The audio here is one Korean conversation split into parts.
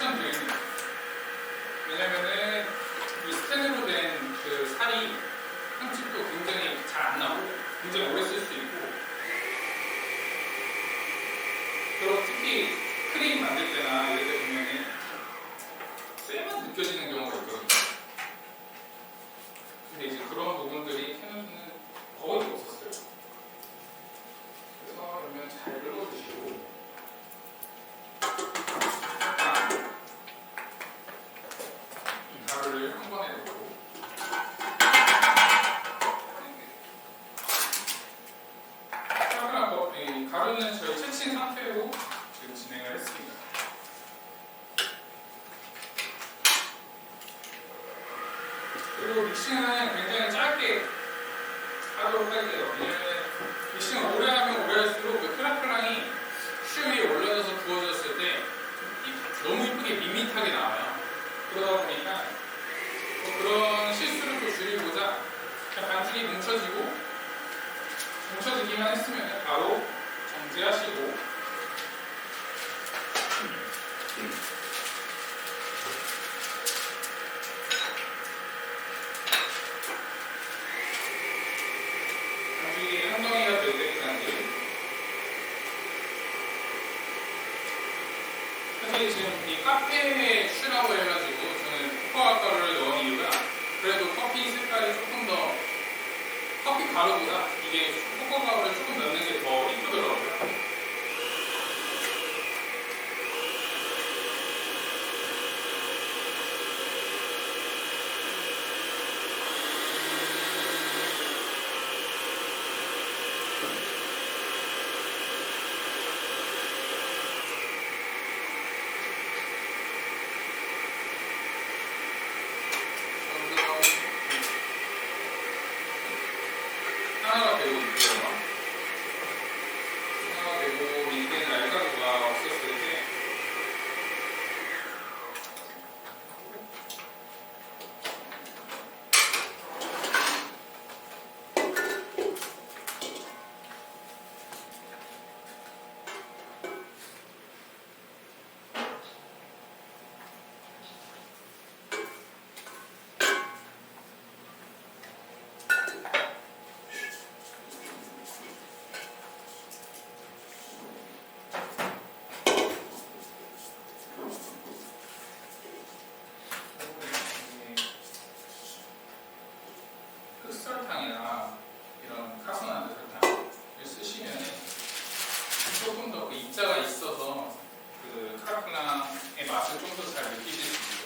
추천드립니다. 왜냐면은 이 스텐으로 된 그 살이 흠집도 굉장히 잘 안 나고 굉장히 오래 쓸 수 있고, 그리고 특히 크림 만들 때나 이럴 때 보면은 쇠만 느껴지는 경우가 있거든요. 근데 이제 그런 부분들이 캐논은 거의 없었어요. 그래서 그러면 잘 긁어주시고, 가루를 한 번에 넣고, 가루는 저희 채친 상태로 지금 진행을 했습니다. 그리고 믹싱은 굉장히 짧게 하도록 할게요. 왜냐면 믹싱을 오래 하면 오래 할수록 그 크라크랑이 슈 위에 올려져서 구워졌을 때 너무 이쁘게 밋밋하게 나와요. 그러다 보니까 그런 실수를 또 줄이고자 반죽이 뭉쳐지기만 했으면 바로 정지하시고, 반죽이 한 덩이가 될 때까지. 사실 지금 이 카페 슈라고 해가지고 저는 코코아 가루를 넣은 이유가, 그래도 커피 색깔이 조금 더 커피 가루보다 이게 코코아 가루를 조금 넣는 게 더 이쁘더라고요. 하나가 되고 있고요. 하나가 되고 밑에 날가루가 없었을 때 흑설탕이나 이런 카스나드 설탕을 쓰시면 조금 더 그 입자가 있어서 그 카라멜의 맛을 좀 더 잘 느끼실 수 있어요.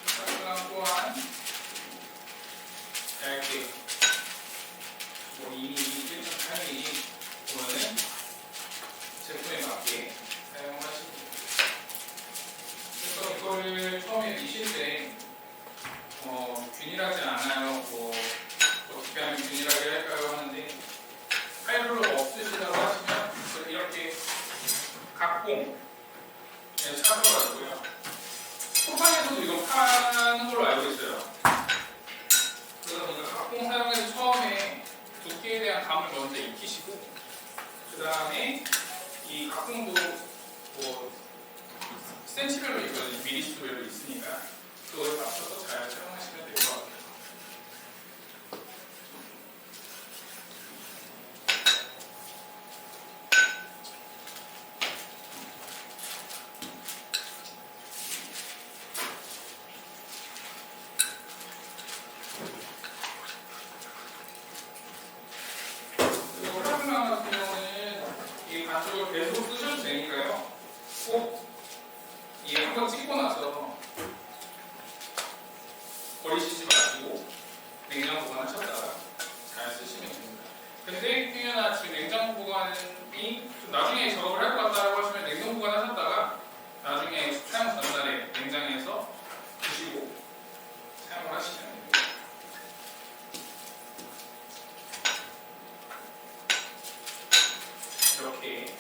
카라멜 또한 얇게, 이미 1.8mm 보면은 제품에 맞게 사용을 하시면 됩니다. 그래서 이거를 처음에 미실 때 균일하지 않아요. 어떻게 하면 균일하게 할까요? 하는데, 칼로를 없으시다고 하시면 이렇게 각봉 사셔가지고요. 쿠팡에서도 이거 파는 걸로 알고 있어요. 그래서 이거 각봉 사용해서 처음에 두께에 대한 감을 먼저 익히시고, 그 다음에 이 각봉도 센치별로 있거든요. 미리수별로 있으니까 그걸 맞춰서 잘 사용하시면 될 것 같아요. 그리고 카르마 같은 경우는 이 반죽을 계속 쓰셔도 되니까요. 꼭 이게 한번 찍고 나서 버리시지 마시고 냉장 보관하셨다가 잘 쓰시면 됩니다. 근데 휴연아 지금 냉장 보관이 좀 나중에 작업을 할 것 같다고 하시면 냉동 보관하셨다가 나중에 사용 전날에 냉장해서 드시고 사용을 하시면 됩니다. 이렇게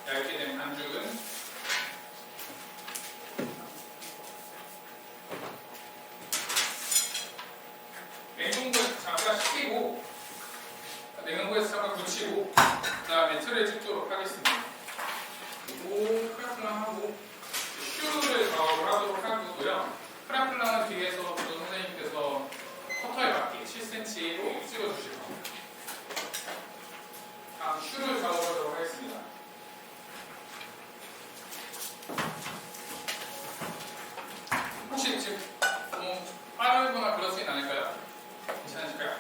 얇게 된 반죽은 냉동고에서 잠깐 식히고 냉동고에서 잠깐 굳히고 그 다음에 틀을 찍도록 하겠습니다. 그리고 크라플랑하고 슈를 작업을 하도록 하고요. 크라플랑은 뒤에서 선생님께서 커터에 맞게 7cm로 찍어주실 겁니다. 다음 슈를 작업하도록 하겠습니다. 혹시 지금 너무 빠르거나 그러진 않을까요? 괜찮으실까요?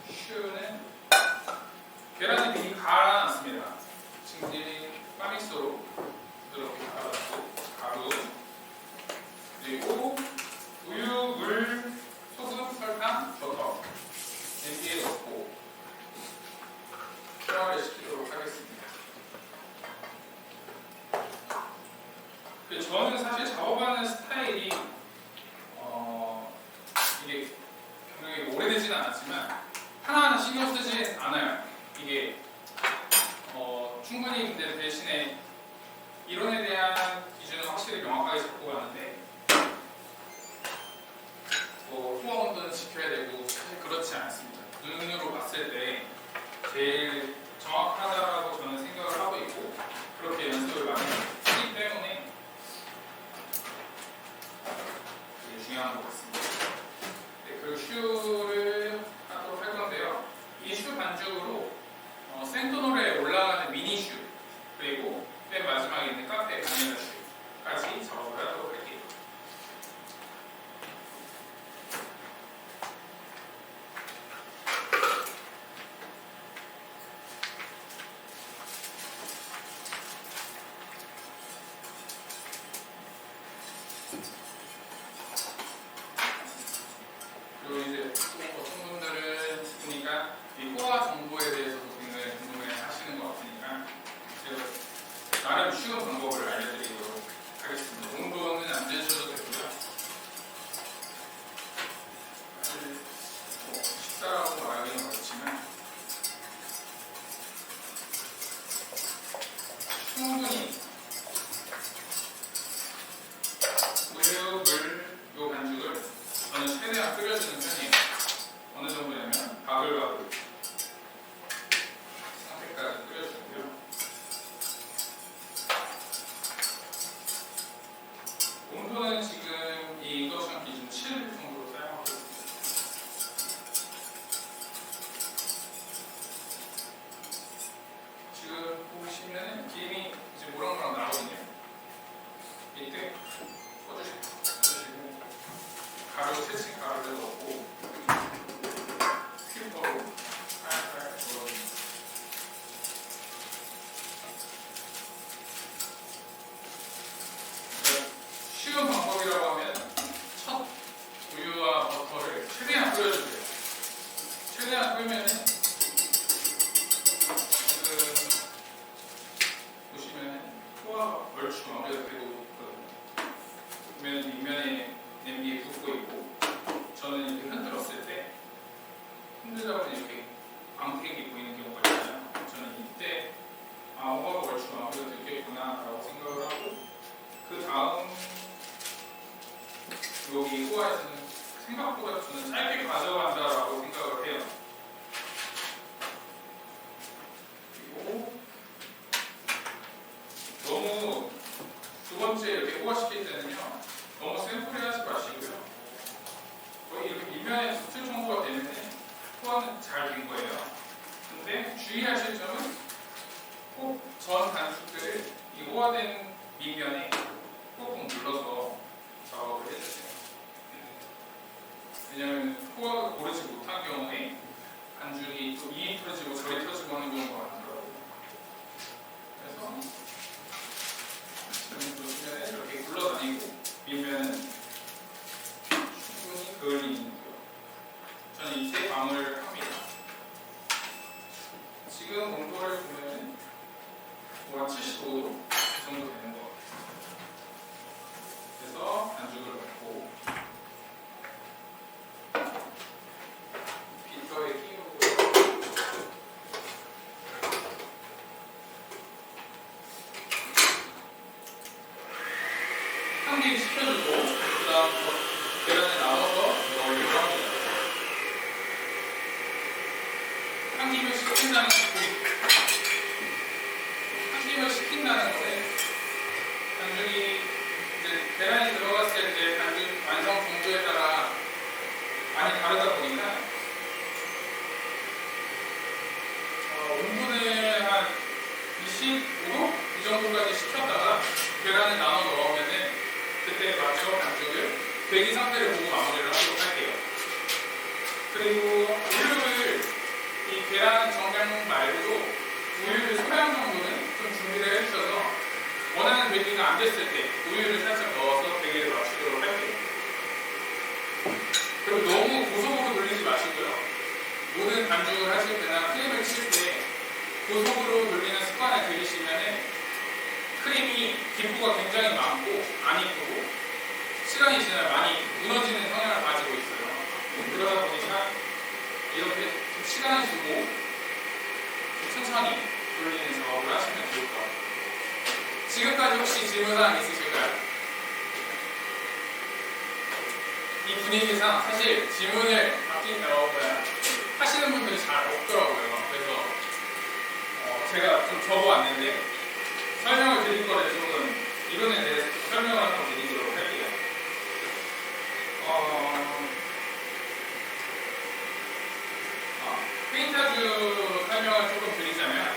슈는 계란을 미리 갈아놨습니다. 지금 파믹스로 이렇게 갈아놨고 가루 그리고 우유, 물, 소금, 설탕, 버터 냄비에 넣고 퓨어를 시키도록 하겠습니다. 저는 사실 작업하는 스타일이 이게 굉장히 오래되지는 않았지만 하나하나 신경 쓰지 않아요. 이게 충분히 근데 대신에 이론에 대한 기준은 확실히 명확하게 잡고 가는데 호화 온도는 지켜야 되고 사실 그렇지 않습니다. 눈으로 봤을 때 제일 정확하다고 저는 생각을 하고 있고 그렇게 연습을 많이 하기 때문에 되게 중요한 것 같습니다. 네, 그 슈를 하도록 할 건데요. 이 슈 반죽으로 생토놀에 올라가는 미니 슈 그리고 맨 마지막에 있는 카페 바닐라 슈까지 작업을 하도록 할게요. 그리고 이제 또 어떤 분들은 보니까 이 호화 정보에 대해서도 굉장히 궁금해 하시는 것 같으니까 제가 나름 쉬운 방법을 알려드리도록 하겠습니다. 온도는 안 재셔도 되고요. 사실 식사라고 말하기는 어렵지만 충분히 우유, 물, 요 반죽을 저는 최대한 끓여주는 편이에요. 어느 정도냐면 바글바글 상태까지 끓여주고요. 온도는 지금 이 인덕션 기준 7 정도로 사용하고 있습니다. 지금 보시면 김이 이제 모락모락 나거든요. 이때 꺼주시고 가루, 채친 가루를 넣고 큐버로 살살 넣어줍니다. 쉬운 방법이라고 하면 첫 우유와 버터를 최대한 끓여주세요. 최대한 끓면은 지금 보시면 호화 얼추 마무리가 되고 있거든요. 보면 윗면에 냄비에 붓고 있고 저는 이렇게 흔들었을 때 흔들다 보면 이렇게 광택이 보이는 경우가 있잖아요. 저는 이때 호화가 얼추 마무리가 됐겠구나 라고 생각을 하고 그 다음 여기 호화에서는 생각보다 저는 짧게 가져간다라고 생각을 해요. 그리고 너무 두 번째 이렇게 호화시킬 때는요 너무 센풀이 하지 마시고요. 거의 이렇게 밑면에 수틀 청소가 되는데 호화는 잘 된 거예요. 근데 주의하실 점은 꼭 전 반죽들을 이 호화된 밑면에 꾹꾹 눌러서 작업을 해주세요. 왜냐하면 호화가 고르지 못한 경우에 반죽이 또 이리 터지고 저리 터지고 하는 경우가 많더라고요. 그래서 지금 보시면 이렇게 굴러다니고 밑면은 충분히 그을리는 거예요. 저는 이때 방을 합니다. 지금 온도를 보면 한 75도 정도 되는 것 같아요. 그래서 반죽을 넣고 비터에 끼우고 개 시켜주고 그 다음 계란을 나눠서 넣으려고 합니다. 한 김을 시킨다는 것은 반죽이 이제 계란이 들어갔을 때 반죽 완성 정도에 따라 많이 다르다 보니까 온분을 한 25도 이 정도까지 식혔다가 계란을 나눠 넣으면은 그때 맞춰 반죽을 배기 상태를 보고 마무리를 하도록 할게요. 그리고 우유를 이 계란 정량 말고도 우유를 소량 정도는 좀 준비를 해주셔서 원하는 배기가 안 됐을 때 우유를 살짝 넣어서 배기를 맞추도록 할게요. 그리고 너무 고속으로 돌리지 마시고요. 모든 반죽을 하실 때나 크림을 칠 때 고속으로 돌리는 습관을 들이시면은 크림이 기포가 굉장히 많고 안 이쁘고 시간이 지나면 많이 무너지는 성향을 가지고 있어요. 그러다 보니까 이렇게 좀 시간을 주고 천천히 돌리는 작업을 하시면 좋을 것 같아요. 지금까지 혹시 질문사항 있으실까요? 이 분위기상 사실 질문을 하시는 분들이 잘 없더라고요. 그래서 제가 좀 적어왔는데 설명을 드릴 거를 조금 이론에 대해서 설명을 한번 드리도록 할게요. 페인타주 설명을 조금 드리자면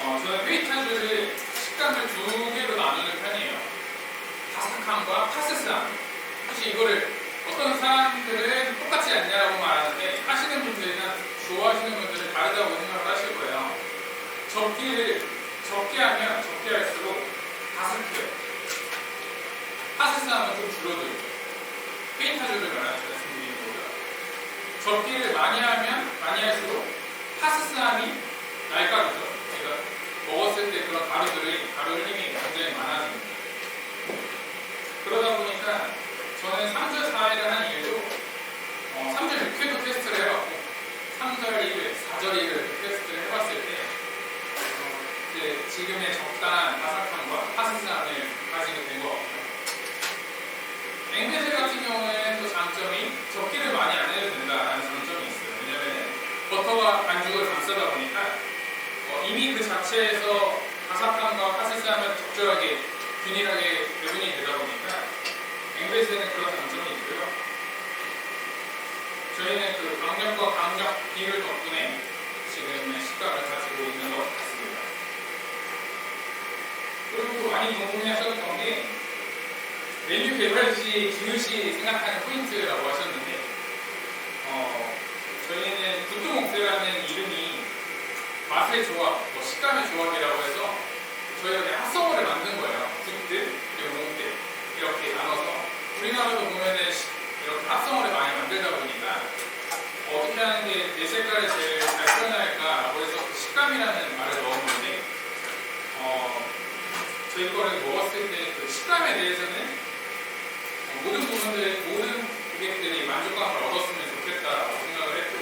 저는 페인타주를 식감을 두 개로 나누는 편이에요. 바삭함과 파스스함. 혹시 이거를 어떤 사람들은 똑같지 않냐라고 말하는데 하시는 분들이나 좋아하시는 분들은 다르다고 생각을 하실 거예요. 접기를 적게 하면 적게 할수록 바삭해요. 파스스함은 좀 줄어들고 페인타주를 말씀드리는 거고요. 접기를 많이 하면 많이 할수록 파스스함이 날카롭죠. 그러니까 먹었을 때 그런 가루 흘림이 굉장히 많아집니다. 그러다 보니까 저는 3절 4일을 한 이유도 3절 6회도 테스트를 해봤고 3절 1회, 4절 1회 테스트를 해봤을 때 이제 지금의 적당한 바삭함과 파스스함을 가지게 된 것 같아요. 앵베제 같은 경우에는 또 장점이 접기를 많이 안 해도 된다는 장점이 있어요. 왜냐면 버터가 반죽을 감싸다 보니까 이미 그 자체에서 바삭함과 파스스함을 적절하게 균일하게 배분이 되다 보니까 앵베제는 그런 장점이 있고요. 저희는 그 강력과 강력 비율 덕분에 지금의 식감을 가지고 있는 것 같습니다. 그리고 또 많이 궁금해하셨던 게 메뉴 개발시 중요시 생각하는 포인트라고 하셨는데 저희는 굿두목대라는 이름이 맛의 조합, 식감의 조합이라고 해서 저희가 그냥 합성어를 만든 거예요. 굿드 그리고 몽대 이렇게 나눠서 우리나라도 보면은 이렇게 합성어를 많이 만들다 보니까 어떻게 하는 게 내 색깔을 제일 잘 표현할까라고 해서 그 식감이라는 말을 넣은 건데 저희 거를 먹었을 때 그 식감에 대해서는 모든 고객들이 만족감을 얻었으면 좋겠다라고 생각을 했고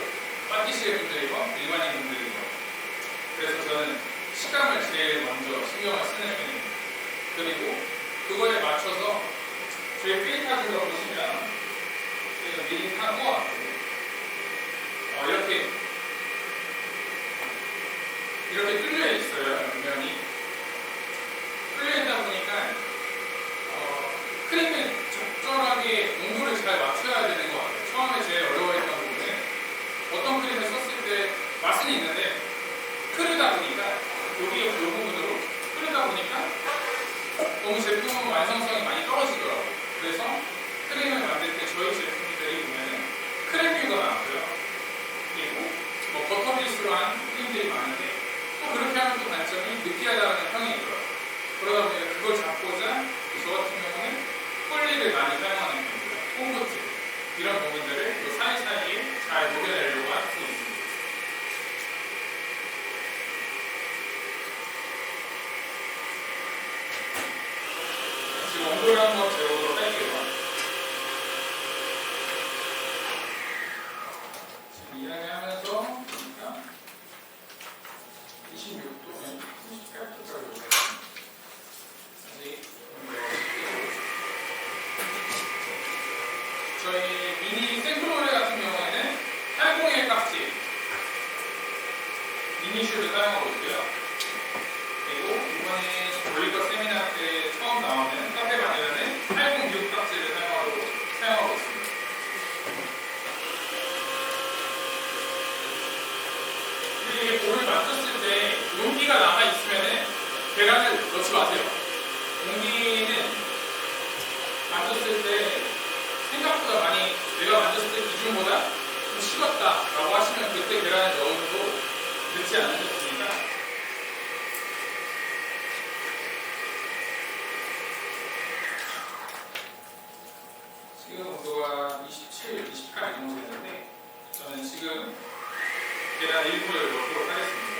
파티시에 분들이건 일반인 분들이건 그래서 저는 식감을 제일 먼저 신경을 쓰는 편입니다. 그리고 그거에 맞춰서 저희 페인타주를 보시면 저희가 미리 한 것 같고 이렇게 뚫려 있어요. 면이 뚫려 있다 보니까 크림을 적절하게 농도를 잘 맞춰야 되는 것 같아요. 처음에 제일 어려워했던 부분은 어떤 크림을 썼을 때 맛은 있는데 흐르다 보니까 여기 부분으로 흐르다 보니까 너무 제품 완성성이 많이 떨어지더라고요. 그래서 크림을 만들 때 저희 제품들이 보면은 크림류가 많고요. 그리고 버터 베이스로 한 크림들이 많은데 또 그렇게 하면 또 단점이 느끼하다는 평이 있더라고요. 그러다 보니까 그걸 잡고자 저 같은 경우는 폴리를 많이 사용하는 편이고요. 홈코트 이런 부분들을 그 사이사이에 잘 녹여내려고 하고 있습니다. 지금 온도를 한번 재보도록 할게요. 지금 이야기하면서 보니까 26도, 28도까지 오겠습니다. 빅리슈를 사용하고 있고요. 그리고 이번에 볼리버 세미나 때 처음 나오는 카페 바닐라는 806 박스를 사용하고 있습니다. 이게 볼을 만졌을 때 용기가 남아있으면 계란을 넣지 마세요. 용기는 만졌을 때 생각보다 많이 내가 만졌을 때 기준보다 좀 식었다라고 하시면 그때 계란을 넣어도 늦지 않으셨습니까? 지금 온도가 27, 28 이 정도 되는데 저는 지금 계란 일부를 넣도록 하겠습니다.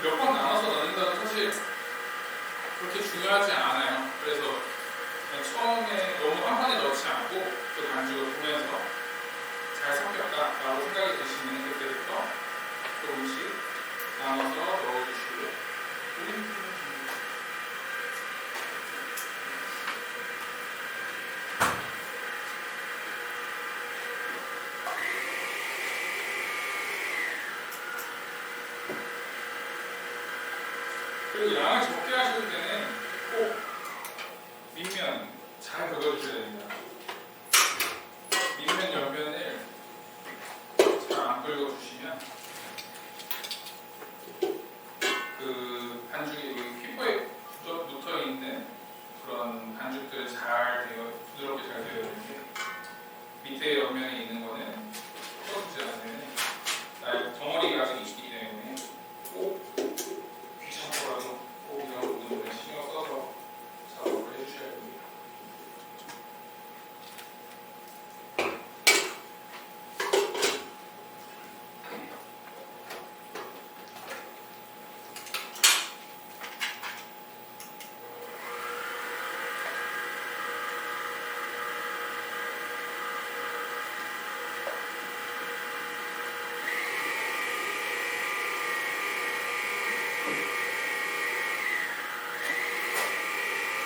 몇 번 나눠서 넣는다는 사실 그렇게 중요하지 않아요. 그래서 처음에 너무 한 번에 넣지 않고 그 반죽을 보면서 잘 섞였다라고 생각이 드시면 그때부터 조금씩 나눠서 넣어주시고요. 그리고 양을 적게 하실 때는 꼭 밑면 잘 긁어주셔야 됩니다. 밑면 옆면을 잘 안 긁어주시면 그 반죽이 피부에 붙어있는 그런 반죽들은 잘 부드럽게 잘 되어 있는데 밑에 옆면에 있는 거는 섞어주지 않으면 덩어리가 아직 있기 때문에 꼭 귀찮더라도 꼭 이런 부분들을 신경 써서 작업을 해주셔야 됩니다.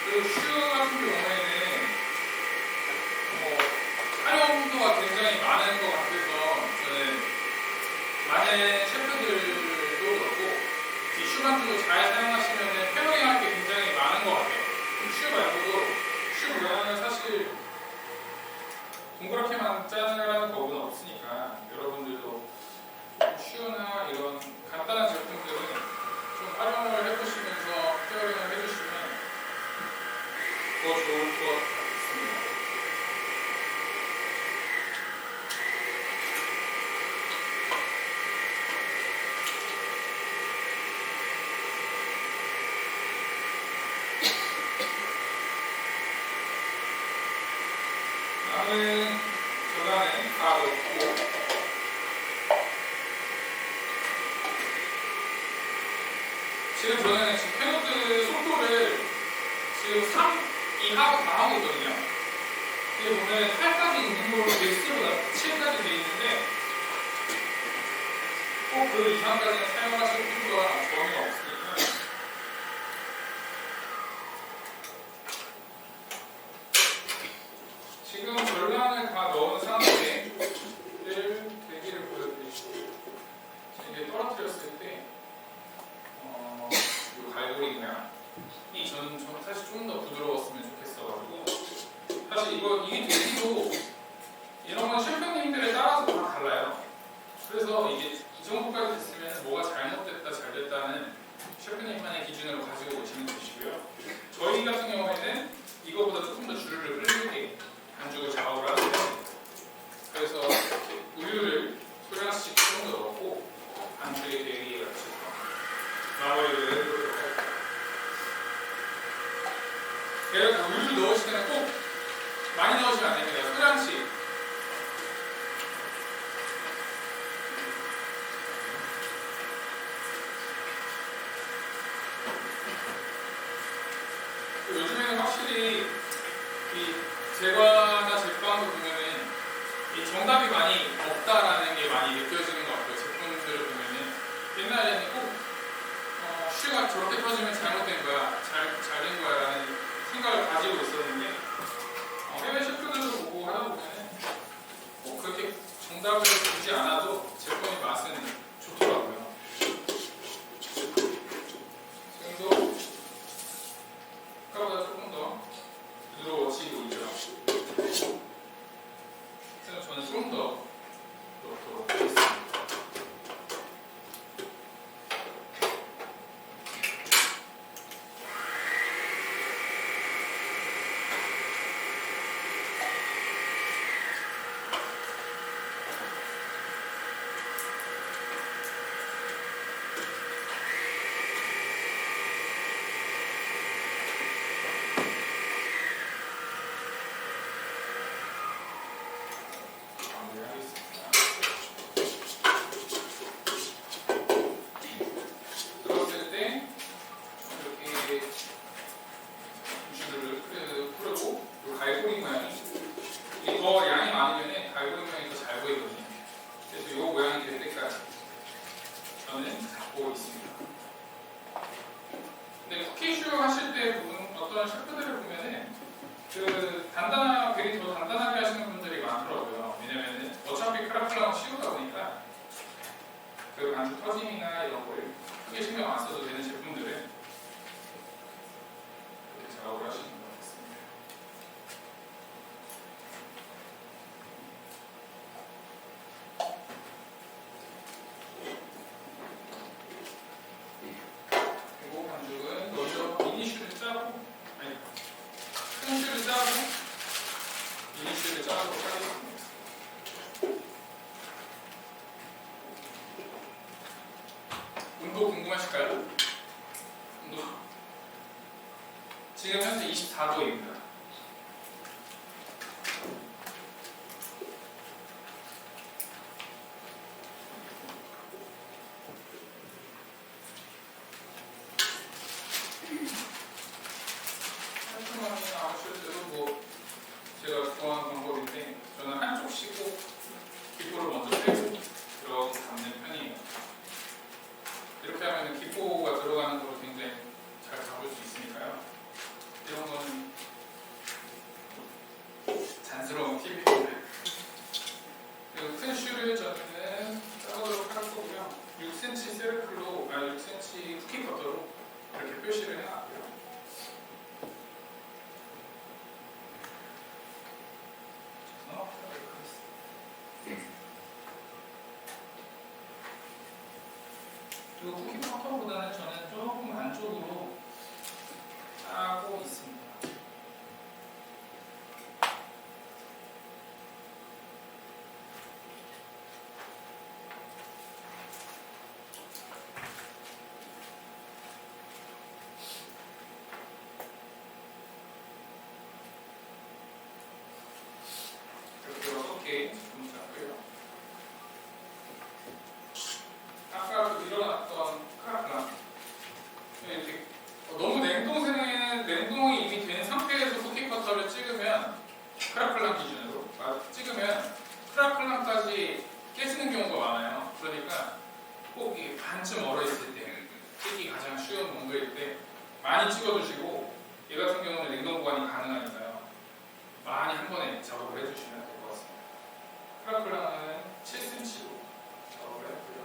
그리고 슈 같은 경우에는 촬영도가 굉장히 많은 것 같아서 저는 많은 셰프들도 그렇고 이 슈 반죽을 잘 사용하시면 페어링할 게 굉장히 많은 것 같아요. 슈 말고도 슈 모양은 사실 동그랗게만 짜는 법은 없으니까 여러분들도 슈나 이런 간단한 제품들은 좀 활용을 해보시면서 페어링을 해주시면 더 좋을 것 같습니다. 남은 전환에 다 넣고 지금 저는 캐러트 속도를 지금 3 이하로 다 하고 있거든요. 여기 보면 8까지 있는 걸로 맥스로 7까지 되어 있는데 꼭 그 이상까지는 사용하실 필요가 전혀 없으니까 지금 전량을 다 넣은 상태에 대기를 보여드리시고 이게 떨어뜨렸을 때 이 갈고리나 저는 사실 좀 더 부드러웠으면 좋겠어가지고 사실 이게 되기도 이런 건 셰프님들에 따라서 다 달라요. 그래서 이게 이 정도까지 됐으면 뭐가 잘못됐다 잘됐다는 셰프님만의 기준으로 가지고 오시면 되시고요. 저희 같은 경우에는 이거보다 조금 더 주류를 흐르게 반죽을 작업을 하는데 그래서 우유를 소량씩 좀 더 넣고 반죽의 대기에 맞춰서 마무리를 해보도록 할게요. 우유를 넣으실 때는 꼭 많이 넣으시면 안 됩니다. 소량씩. 요즘에는 확실히 이 제과나 제빵도 보면은 이 정답이 많이 없다라는 게 많이 느껴지는 것 같아요. 제품들을 보면은 옛날에는 꼭 저렇게 터지면 잘못된 거야, 잘 된 거야 라는 생각을 가지고 있었는데 해외 셰프들도 보고 하다 보면 뭐 그렇게 정답을 주지 않아도 제품의 맛은 좋더라고요. 지금도 아까보다 조금 더 부드러워지고 있죠. 그래서 저는 좀 더 넣도록 하겠습니다. 온도 궁금하실까요? 온도 지금 현재 24도입니다. 깔끔하게 나오실 때도 뭐 제가 좋아하는 방법인데 저는 한쪽씩 꼭 기포를 먼저 빼고 이렇게 담는 편이에요. 이렇게 하면 기포가 들어가는 걸 굉장히 잘 잡을 수 있으니까요. 이런 거는 잔스러운 팁입니다. 그리고 큰 슈를 저는 짜도록 할 거고요. 6cm 세르클로, 6cm 쿠키 커터로 이렇게 표시를 해놨고요. 그리고 쿠키 커터보다는 저는 조금 안쪽으로 짜고 있습니다. 이렇게 6개 제품 짰고요. 아까 일어났던 크라플랑 이렇게 너무 냉동이 이미 된 상태에서 쿠키 커터를 찍으면 크라플랑 기준으로 찍으면 크라플랑까지 깨지는 경우가 많아요. 그러니까 꼭 이게 반쯤 얼어있을 때 찍기 가장 쉬운 온도일 때 많이 찍어주시고 얘 같은 경우는 냉동 보관이 가능하니까요. 많이 한 번에 작업을 해주시면 될 것 같습니다. 크라플랑은 7cm로 작업을 했고요.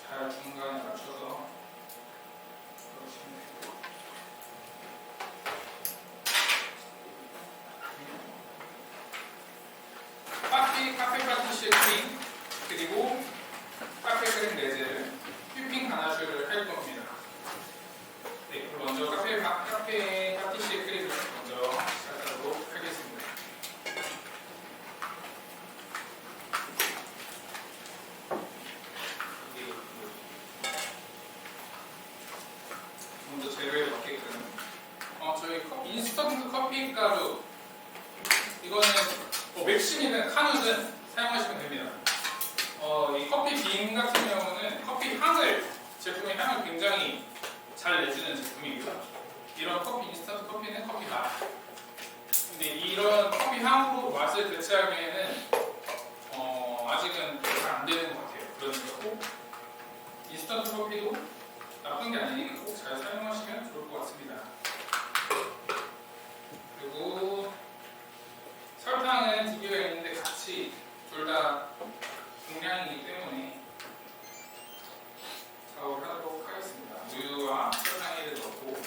잘 중간에 맞춰서 넣으시면 되고 카페 파티시 크림 그리고 카페 크림 레젤 휘핑 가나슈를 할 겁니다. 네, 그럼 먼저 카페 파티시 크림을 먼저 시작하도록 하겠습니다. 먼저 재료에 맞게끔 저희 인스턴트 커피 가루 이거는 맥심이든 카누든 사용하시면 됩니다. 이 커피 빈 같은 경우는 커피 향을 제품의 향을 굉장히 잘 내주는 제품이고요. 이런 커피 인스턴트 커피는 커피 맛 향으로 맛을 대체하기에는 아직은 잘 안 되는 것 같아요. 그러니까 꼭 인스턴트 커피도 나쁜 게 아니니 꼭 잘 사용하시면 좋을 것 같습니다. 그리고 설탕은 두 개가 있는데 같이 둘 다 공량이기 때문에 작업을 하도록 하겠습니다. 우유와 설탕을 넣고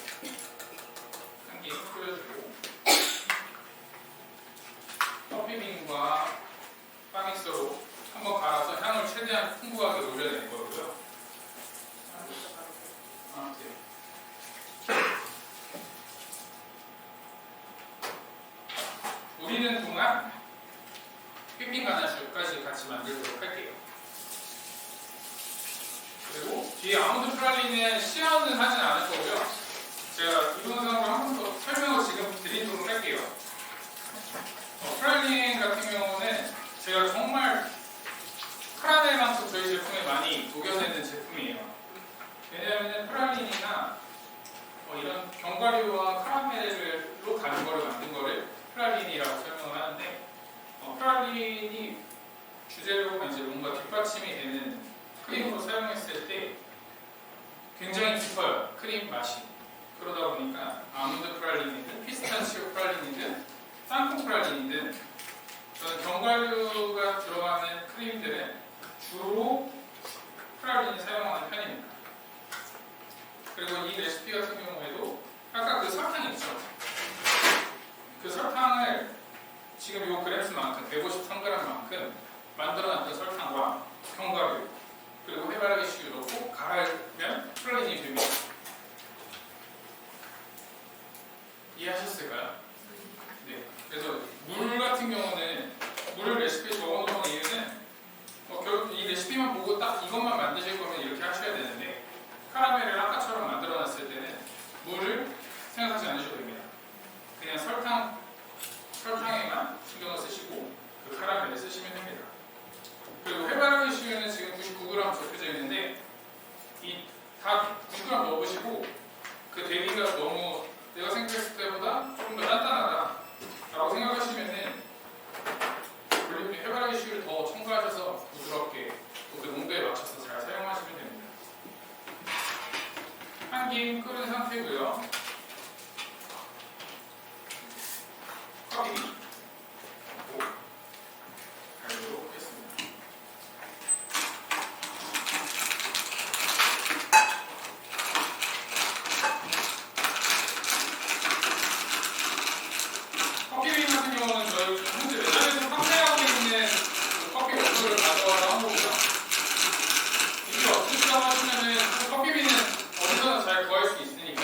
한개 끓여주고 커피빈과 바믹서로 한번 갈아서 향을 최대한 풍부하게 올려낼 거고요. 우리는 동안 휘핑 가나슈까지 같이 만들도록 할게요. 그리고 뒤에 아몬드 프랄린은 시연은 하진 않을 거고요. 제가 이 동영상으로 한 번 더 설명을 지금 드리도록 할게요. 프랄린 같은 경우는 제가 정말 카라멜만큼 저희 제품에 많이 녹여내는 제품이에요. 왜냐하면 프랄린이나 이런 견과류와 카라멜로 다른 거를 만든 거를 프랄린이라고 설명을 하는데 프랄린이 주재료가 이제 뭔가 뒷받침이 되는 크림으로 사용했을 때 굉장히 깊어요. 크림 맛이. 그러다 보니까 아몬드 프랄린이든 피스타치오 프랄린이든 땅콩 프랄린이든 저는 견과류가 들어가는 크림들은 주로 프랄린을 사용하는 편입니다. 그리고 이 레시피 같은 경우에도 아까 그 설탕 있죠? 그 설탕을 지금 요 그램수만큼 153g만큼 만들어놨던 설탕과 견과류 그리고 해바라기 씨유 넣고 갈아면 프랄린이 됩니다. 이해하셨을까요? 네. 그래서 물 같은 경우는 물을 레시피에 적어놓은 이유는 결국 이 레시피만 보고 딱 이것만 만드실 거면 이렇게 하셔야 되는데 카라멜을 아까처럼 만들어놨을 때는 물을 생각하지 않으셔도 됩니다. 그냥 설탕에만 신경을 쓰시고 그 카라멜을 쓰시면 됩니다. 그리고 해바라기 씨유는 지금 99g 적혀져 있는데 이 다 90g 넣어보시고 그 대비가 너무 내가 생각했을 때보다 조금 더 단단하다 라고 생각하시면은 해바라기 씨유를 더 첨가하셔서 부드럽게 또 그 농도에 맞춰서 잘 사용하시면 됩니다. 한 김 끓은 상태고요. 커피 갈도록 하겠습니다. 커피빈 같은 경우는 저희 현재 매장에서 판매하고 있는 그 커피 버터를 가져와서 한 거고요. 이게 어떻게 하시면은 커피빈은 어디서나 잘 구할 수 있으니까.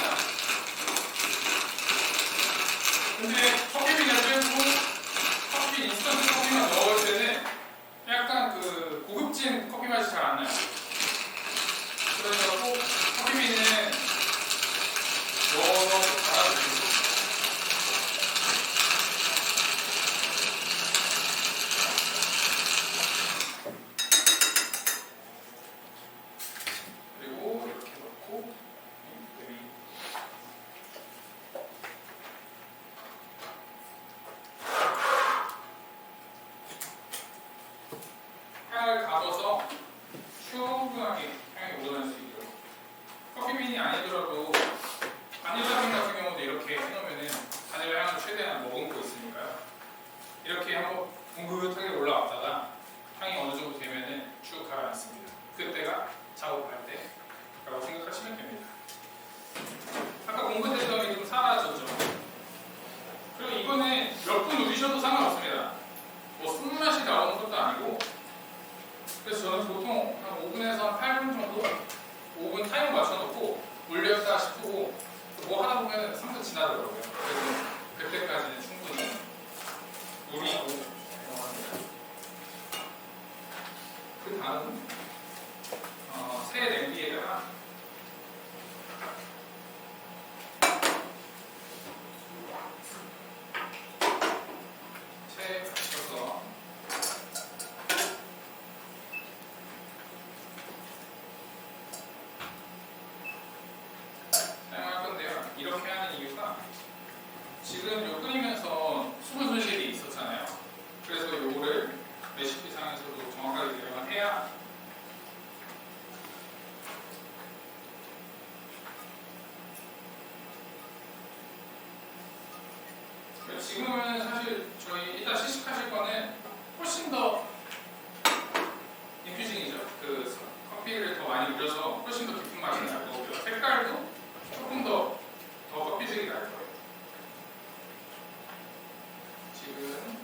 근데 커피빈을 빼고 커피 인스턴트 커피만 넣을 때는 약간 그 고급진 커피 맛이 잘 안 나요. 그래서 꼭 커피빈은 넣어서 갈아주시고 그리고 이렇게 넣고 향을 가둬서 충분하게 향이 올라갈 수 있도록 커피빈이 아니더라도 바닐라빈 같은 경우도 이렇게 해놓으면은 바닐라 향을 최대한 머금고 있으니까요. 이렇게 한번 뭉긋하게 올라왔다가 향이 어느 정도 되면은 쭉 가라앉습니다. 그때가 작업할 때라고 생각하시면 됩니다. 아까 뭉긋했던 게 좀 사라졌죠. 그리고 이거는 몇 분 우리셔도 상관없습니다. 뭐 숨맛이 나오는 것도 아니고 그래서 저는 보통 한 5분에서 한 8분 정도 5분 타이머 맞춰놓고 올렸다 싶고 뭐 하다 보면 3분 지나더라고요. 그래서 그때까지는 충분히 우리고 사용합니다. 그 다음 새 냄비에다가 채 받쳐서 사용할 건데요. 이렇게 하는 이유가 지금 요 끓이면서 지금은 사실 저희 이따 시식하실 거는 훨씬 더 인퓨징이죠. 그 커피를 더 많이 우려서 훨씬 더 깊은 맛이 날 거고요. 색깔도 조금 더 커피색이 날 거예요. 지금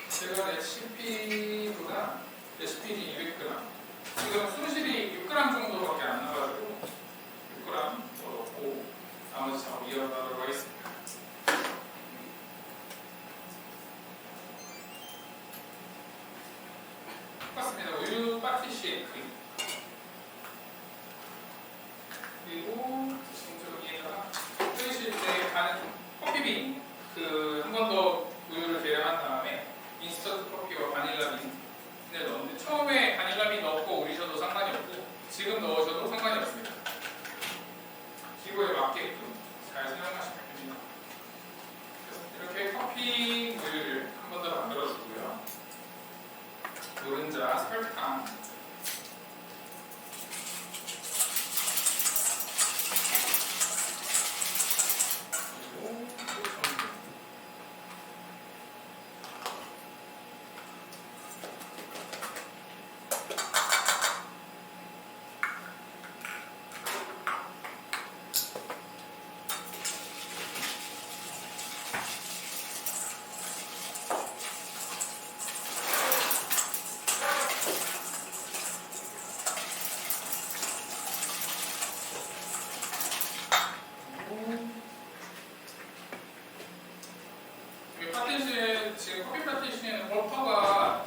제가 레시피보다 레시피는 200g, 지금 손실이 6g 정도밖에 안 나가지고 6g 더 넣고 나머지 작업 이어가도록 하겠습니다. 똑같습니다. 우유 파티 쉐이크 그리고 지금 여기에다가 끓이실 때 가는 커피빈 한 번 더 우유를 계량한 다음에 인스턴트 커피와 바닐라빈을 넣었는데 처음에 바닐라빈 넣고 우리셔도 상관이 없고 지금 넣으셔도 상관이 없습니다. 기호에 맞게끔 잘 사용하시면 됩니다. 이렇게 커피 우유를 한 번 더 만들어 주고요. 노른자, 설탕, 그리고 전분. 지금 커피 파티시에는 버터가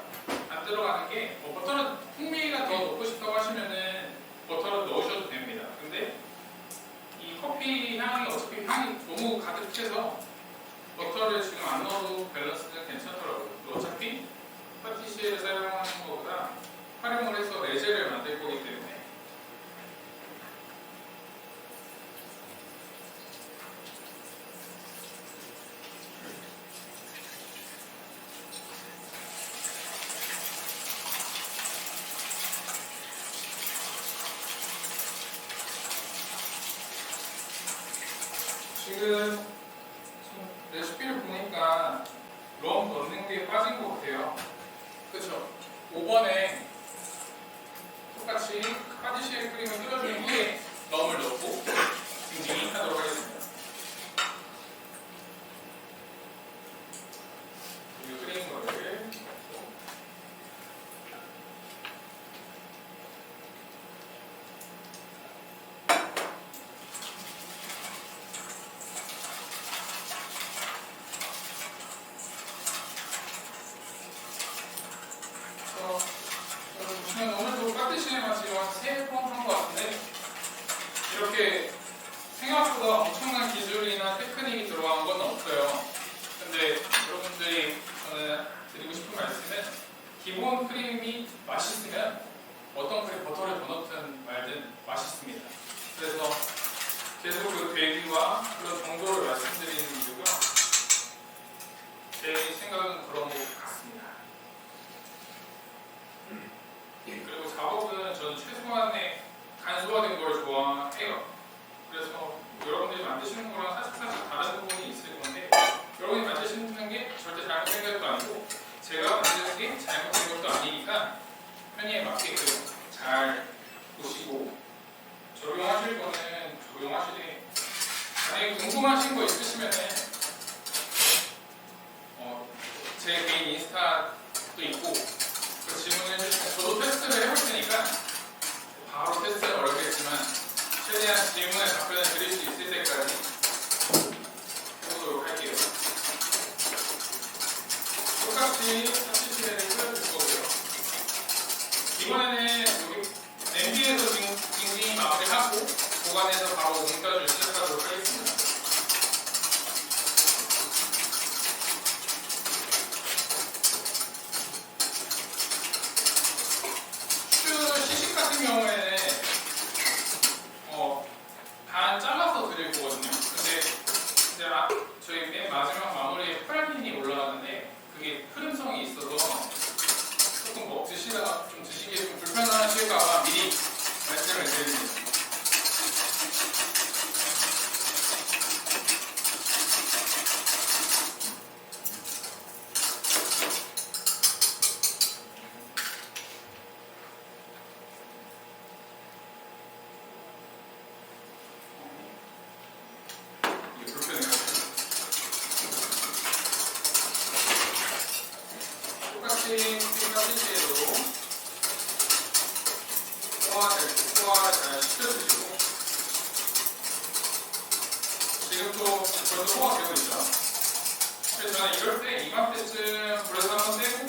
안 들어가는 게 버터는 풍미가 더 넣고 싶다고 하시면은 버터를 넣으셔도 됩니다. 근데 이 커피 향이 어차피 향이 너무 가득해서 버터를 지금 안 넣어도 밸런스는 괜찮더라고요. 어차피 파티시에 사용하는 것보다 활용을 해서 레제를 만들 거기 때문에 지금 레시피를 보니까 럼 넣는 게 빠진 것 같아요. 그쵸? 5번에 똑같이 파티시에 크림을 끓여준 후에 럼을 넣고 준비하도록 하겠습니다. 그리고 끓인 거를 오늘도 파티시에만 지금 한 3번 한 것 같은데 이렇게 생각보다 엄청난 기술이나 테크닉이 들어간 건 없어요. 근데 여러분들이 저는 드리고 싶은 말씀은 기본 크림이 맛있으면 어떤 버터를 더 넣든 말든 맛있습니다. 그래서 계속 그 계기와 그런 정도를 말씀드리는 이유가 제 생각은 그런 것 같습니다. 그리고 작업은 저는 최소한의 간소화된 걸 좋아해요. 그래서 여러분들이 만드시는 거랑 사실 다른 부분이 있을 건데 여러분이 만드시는 게 절대 잘못된 것도 아니고 제가 만드는 게 잘못된 것도 아니니까 편의에 맞게끔 잘 보시고 적용하실 거는 적용하시되 만약에 궁금하신 거 있으시면은 제 개인 인스타도 있고 그 질문을 해주시면 저도 테스트를 해볼 테니까 바로 테스트는 어렵겠지만 최대한 질문에 답변을 드릴 수 있을 때까지 해보도록 할게요. 똑같이 파티시를 끓여줄 거고요. 이번에는 여기 냄비에서 빙빙 마무리하고 보관해서 바로 옮겨줄 시작하도록 하겠습니다. 시식 같은 경우에는 반 잘라서 드릴 거거든요. 근데 이제 저희 맨 마지막 마무리에 프라틴이 올라가는데 그게 흐름성이 있어서 조금 드시다가 좀 드시기에 좀 불편하실까 소화를 잘 시켜주시고 지금 또 벌써 소화가 되고 있죠. 그래서 저는 이럴 때 이맘때쯤 불에서 한번 떼고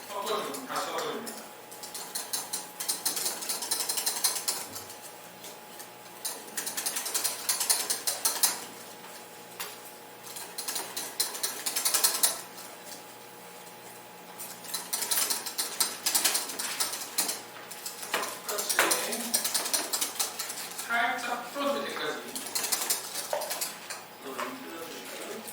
섞어주고 다시 섞어줍니다. 살짝 풀어줄 때까지 이걸 풀어주시고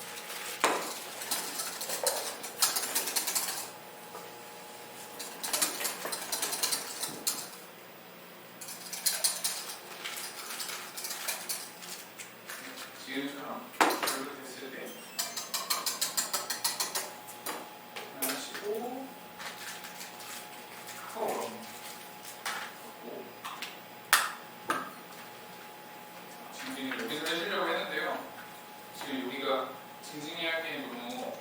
지금처럼 이렇게 됐을 때 하시고 카카오 징징이 여기서 해주려고 했는데요. 지금 여기가 징징이 하기에 너무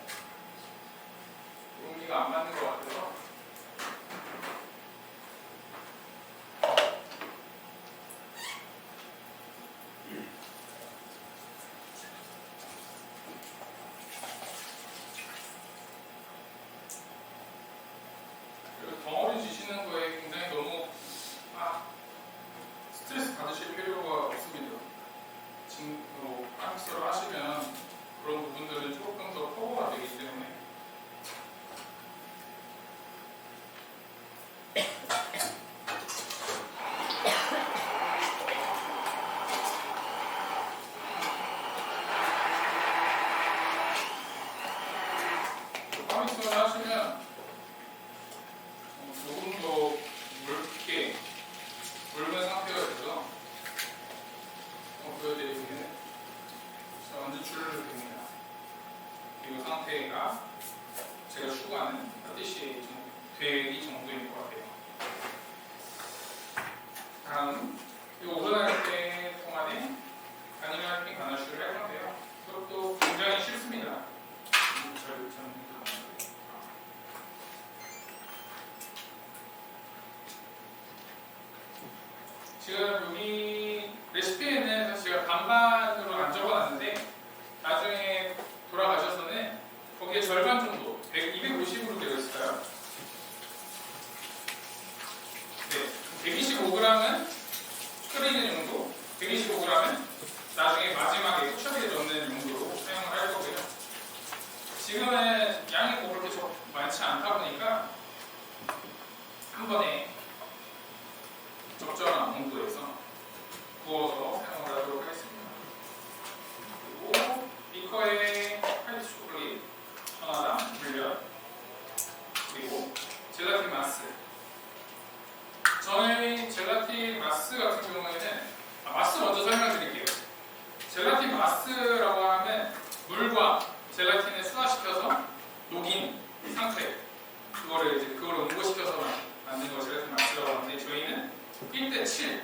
여기가 안 맞는 것 같아서 그리고 덩어리 지시는 거에 굉장히 너무 스트레스 받으실 필요가 없습니다. 깜스를 하시면 그런 부분들은 조금 더 커버가 되기 때문에 깜스를 하시면 조금 더 묽게 묽은 상태가 돼서 보여드리면 완전 줄을 됩니다. 이 상태가 제가 추구하는 파티시 되기 정도인 것 같아요. 다음 이 오버나이트 때 동안에 가니라핑 가나슈를 할 건데요. 이것도 굉장히 쉽습니다. 지금 여기 레시피에는 사실 제가 반반으로 안 적어놨는데 나중에 돌아가셔서는 거기에 절반 정도 250으로 되어 있어요. 네, 125g은 끓이는 용도, 125g은 나중에 마지막에 후추에 넣는 용도로 사용을 할 거고요. 지금은 양이 뭐 그렇게 많지 않다 보니까 한 번에 적절한 온도에서 구워서 사용을 하도록 하겠습니다. 그리고 비커에 화이트 초콜릿 하나당 물엿 그리고 젤라틴 마스. 저희 젤라틴 마스 같은 경우에는 마스 먼저 설명드릴게요. 젤라틴 마스라고 하면 물과 젤라틴을 순화시켜서 녹인 상태 그거를 응고시켜서 만든 거 젤라틴 마스라고 하는데 저희는 1대7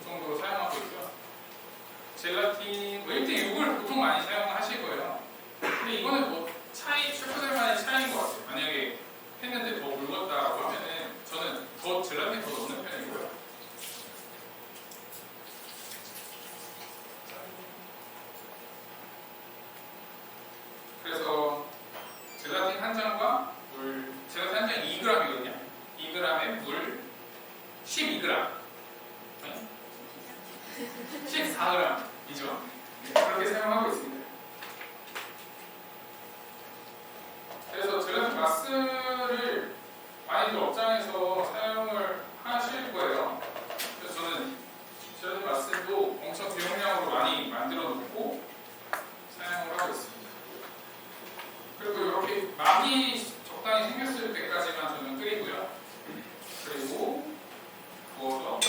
정도로 사용하고 있고요. 젤라틴 1대6을 보통 많이 사용하실 거예요. 근데 이거는 뭐 셰프들만의 차이인 것 같아요. 만약에 했는데 더 묽었다고 하면은 저는 더 젤라틴 더 넣는 편이고요. 그래서 젤라틴 한 잔과 물, 젤라틴 한 잔 2g이거든요. 2g에 물 12g, 14g이죠. 그렇게 사용하고 있습니다. 그래서 젤라틴 마스를 많이들 업장에서 사용을 하실 거예요. 그래서 저는 젤라틴 마스도 엄청 대용량으로 많이 만들어 놓고 사용을 하고 있습니다. 그리고 이렇게 막이 적당히 생겼을 때까지만 저는 끓이고요. 그리고 구워서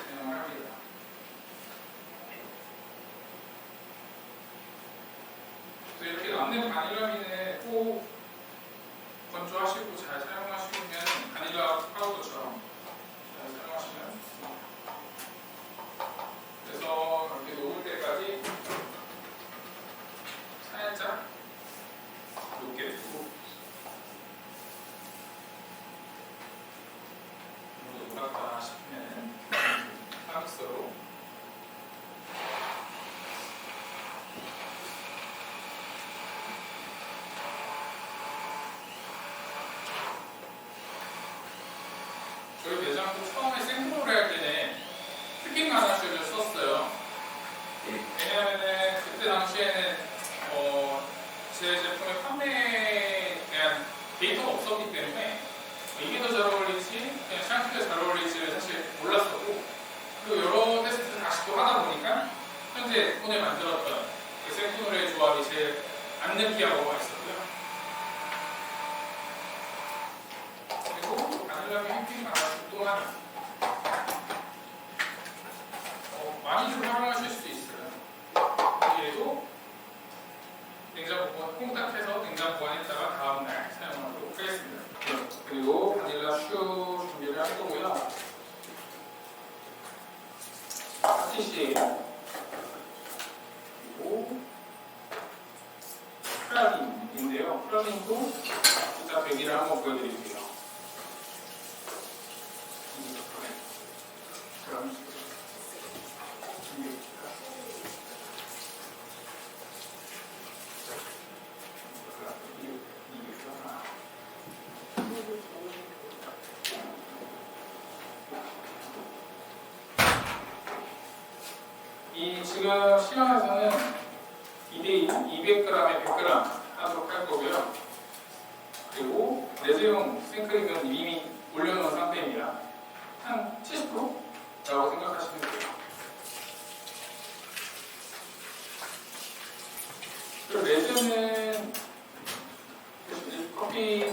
사용을 합니다. 그래서 이렇게 남는 바닐라빈을 꼭 건조하시고 잘 사용하시면 바닐라 파우더처럼 잘 사용하시면 슈를 썼어요. 왜냐하면 그때 당시에는 제 제품의 판매에 대한 데이터가 없었기 때문에 이게 더 잘 어울릴지 그냥 샹크가 잘 어울릴지를 사실 몰랐었고, 그리고 여러 테스트를 다시 또 하다 보니까 현재 오늘 만들었던 그 생크놀의 조합이 제일 안 느끼하고 맛있었고요. 그리고 바닐라비 휘핑 맛 또한 많이 좀 활용하실 수 있어요. 얘도 냉장 콩닥해서 냉장 보관했다가 다음날 사용하도록 하겠습니다. 그리고 바닐라 슈 준비를 할 거고요. 파티시 그리고 프라린인데요. 프라린도 이따 배기를 한번 보여드릴게요. 이 지금 시간에서는 200g에 100g 하도록 할 거고요. 그리고 레즈용 생크림은 이미 올려놓은 상태입니다. 한 70%라고 생각하시면 돼요. 그리고 레즈는 커피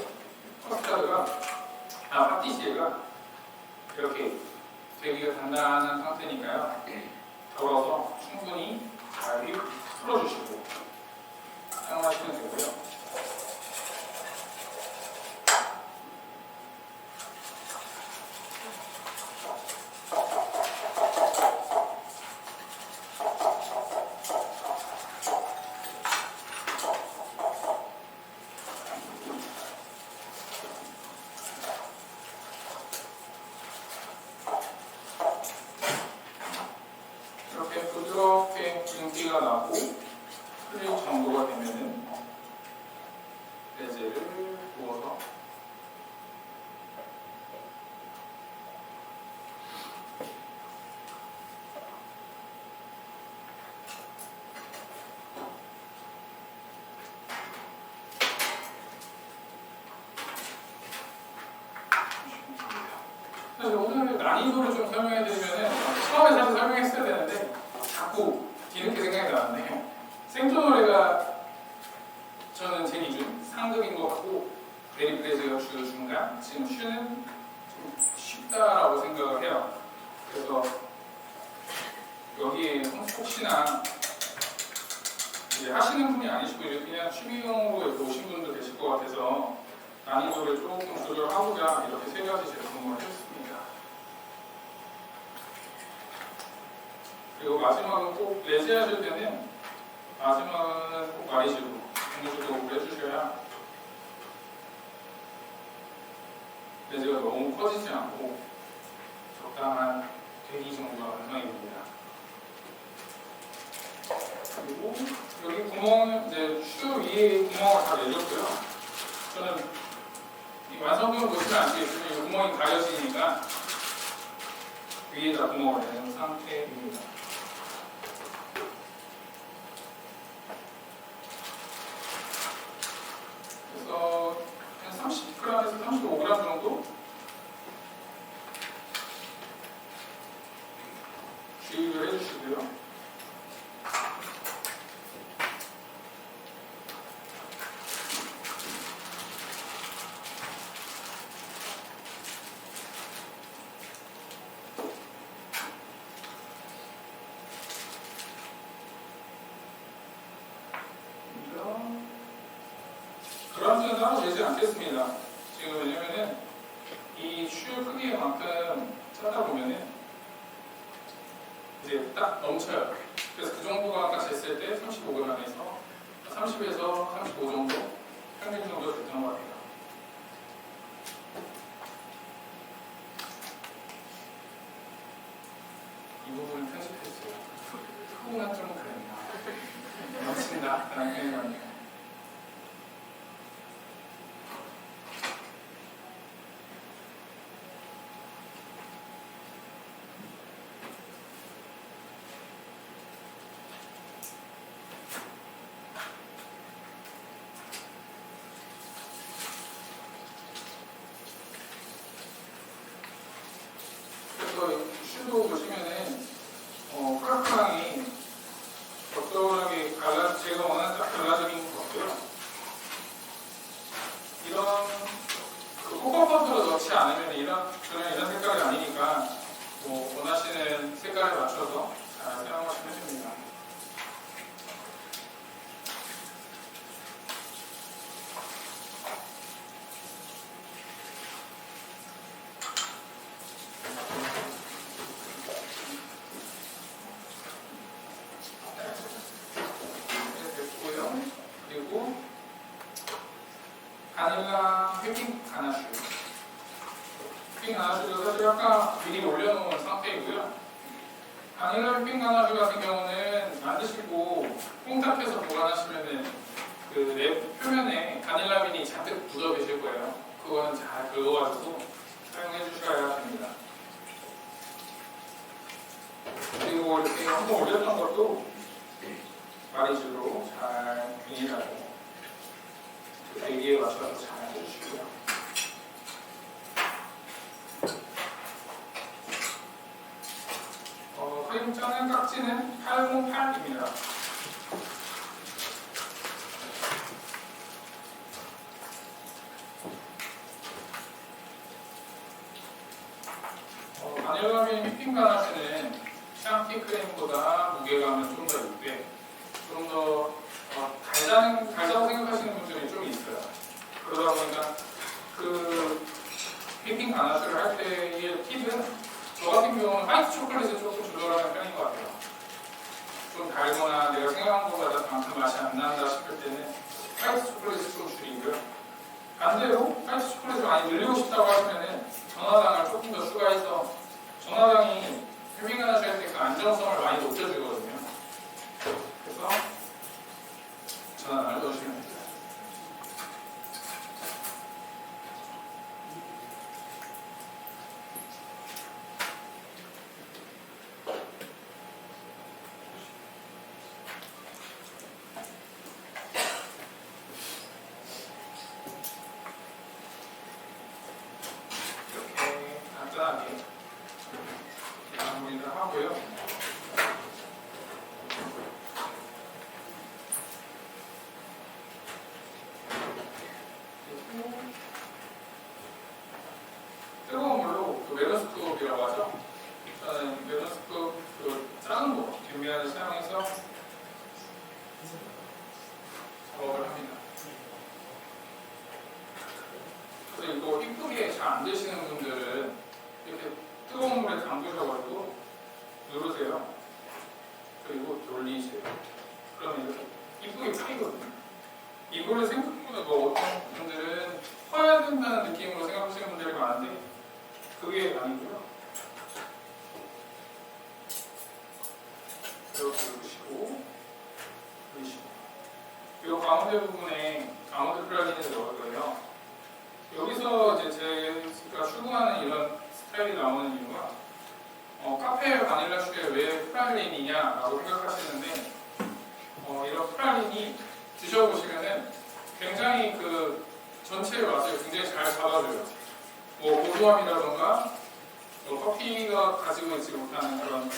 커스타드가 파티시에가 이렇게 되기가 단단한 상태니까요. 덜어서 충분히 잘 풀어주시고 사용하시면 되고요. 이렇게 부드럽게 윤기가 나고 흐릴 정도가 되면은 레제를 부어서 오늘 난이도를 좀 설명해드리면은 처음에 사실 설명했어야 되는데 자꾸 뒤늦게 생각이 나는데, 생존노래가 저는 제 기준 상급인 것 같고 메리프레즈가 주 중간, 지금 슈는 좀 쉽다라고 생각을 해요. 그래서 여기에 혹시나 이제 하시는 분이 아니시고 그냥 취미용으로 이렇게 오신 분도 계실 것 같아서 난이도를 조금 조절하고자 이렇게 세 가지 제품을 했습니다. 그리고 마지막은 꼭 레지 하실 때는 마지막은 꼭 마리시로 공유적으로 해주셔야 레지가 너무 커지지 않고 적당한 대기 정도가 완성이 됩니다. 그리고 여기 구멍을 이제 슈 위에 구멍을 다 내줬고요. 저는 이 완성도를 보시면 아시겠지만 이 구멍이 가려지니까 위에다 구멍을 내는 상태입니다. 그래서 한 30g에서 35g 정도 주의를 해주시고요. 그런지는 따로 되지 않겠습니다. 지금 왜냐면은 이 슈 크기만큼 찾다 보면은 이제 딱 넘쳐요. 그래서 그 정도가 아까 쟀을 때 35g에서 30에서 35 정도 평균 정도 됐던 것 같아요. 이 부분을 편집했어요. 후는 좀 그랬나. 맞습니다. 라는 생각이에요. 아까 미리 올려놓은 상태이고요. 바닐라 휘핑 가나슈 같은 경우는 만드시고 뽕tap해서 보관하시면은 그 내 표면에 바닐라빈이 잔뜩 묻어 계실 거예요. 그건 잘 긁어가지고 사용해 주셔야 됩니다. 그리고 이렇게 한번 올렸던 것도 마리즈로 잘 균일하게 대기에 맞춰서 잘 해주시고요. 크림 짜는 깍지는 808입니다. 바닐라빈 휘핑 가나슈는 샹티 크림보다 무게감은 좀 더 있되 좀 더 달다고 생각하시는 분들이 좀 있어요. 그러다 보니까 그 휘핑 가나슈를 할 때의 팁은 저 같은 경우는 화이트 초콜릿을 조금 조절하는 편인 것 같아요. 좀 달거나 내가 생각한 것보다 맛이 안 난다 싶을 때는 화이트 초콜릿을 좀 줄이고요. 반대로 화이트 초콜릿을 많이 늘리고 싶다고 하시면은 전화당을 조금 더 추가해서 전화당이 휘핑 가나슈 할 때 그 안정성을 많이 높여주거든요. 그래서 전화당을 넣으시면 됩니다. 이렇게 간단하게 마무리를 하고요. 뜨거운 물로 그 멜론스쿱이라고 하죠. 저는 멜론스쿱 그 작은 거 뒷면을 사용해서 작업을 합니다. 그래서 이거 이쁘게 잘 안 되시는 분들은 이렇게 뜨거운 물에 담그셔가지고 누르세요. 그리고 돌리세요. 그러면 이렇게 이쁘게 파이거든요. 이거를 생각보다 어떤 분들은 퍼야 된다는 느낌으로 생각하시는 분들이 많은데 그게 아니고요. 이렇게 누르시고 돌리시고 이 가운데 부분에 아몬드 프라린을 넣을 거예요. 여기서 이제 제가 추구하는 이런 스타일이 나오는 이유가 카페 바닐라 슈에 왜 프랄린이냐라고 생각하시는데 이런 프랄린이 드셔보시면은 굉장히 그 전체의 맛을 굉장히 잘 잡아줘요. 뭐 고소함이라던가 커피가 가지고 있지 못하는 그런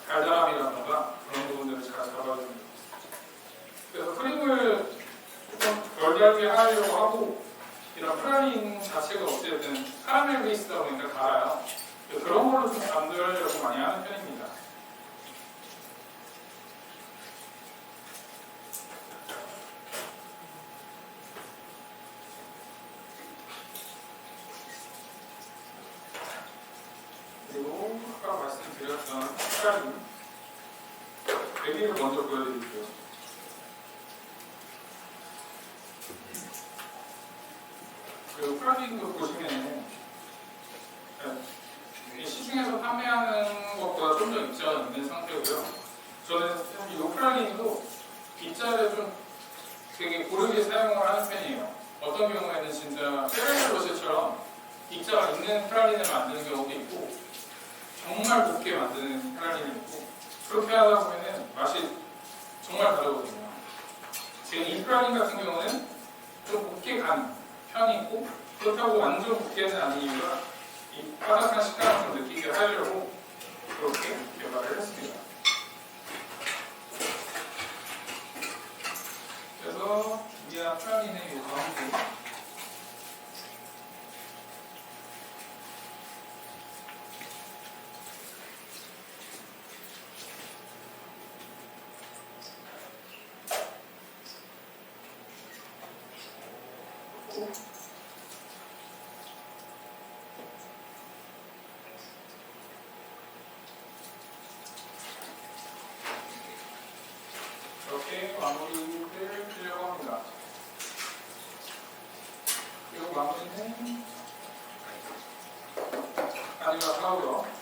달달함이라던가 그런 부분들을 잘 잡아줍니다. 그래서 크림을 조금 덜 달게 하려고 하고 이런 프랄린 자체가 어쨌든 카라멜 베이스다 보니까 달아요. 그런 걸로 좀 잠들려고 많이 하는 편입니다. 그리고 아까 말씀드렸던 프랄린 여기를 먼저 보여드릴게요. 그 프랄린도 보시면 시중에서 판매하는 것보다 좀 더 입자가 있는 상태고요. 저는 이 프랄린도 입자를 좀 되게 고르게 사용을 하는 편이에요. 어떤 경우에는 진짜 페레로로스처럼 입자가 있는 프랄린을 만드는 경우도 있고 정말 곱게 만드는 프랄린이 있고 그렇게 하다 보면 맛이 정말 다르거든요. 지금 이 프랄린 같은 경우는 좀 곱게 간 편이고 그렇다고 완전 곱게는 아닌 이유가 이 바삭한 식감을 좀 느끼게 하려고 그렇게 개발을 했습니다. 그래서 준비한 프랄린의 이 가운데 이렇게 마무리를 하려고 합니다. 그리고 마무리는 생각하고요.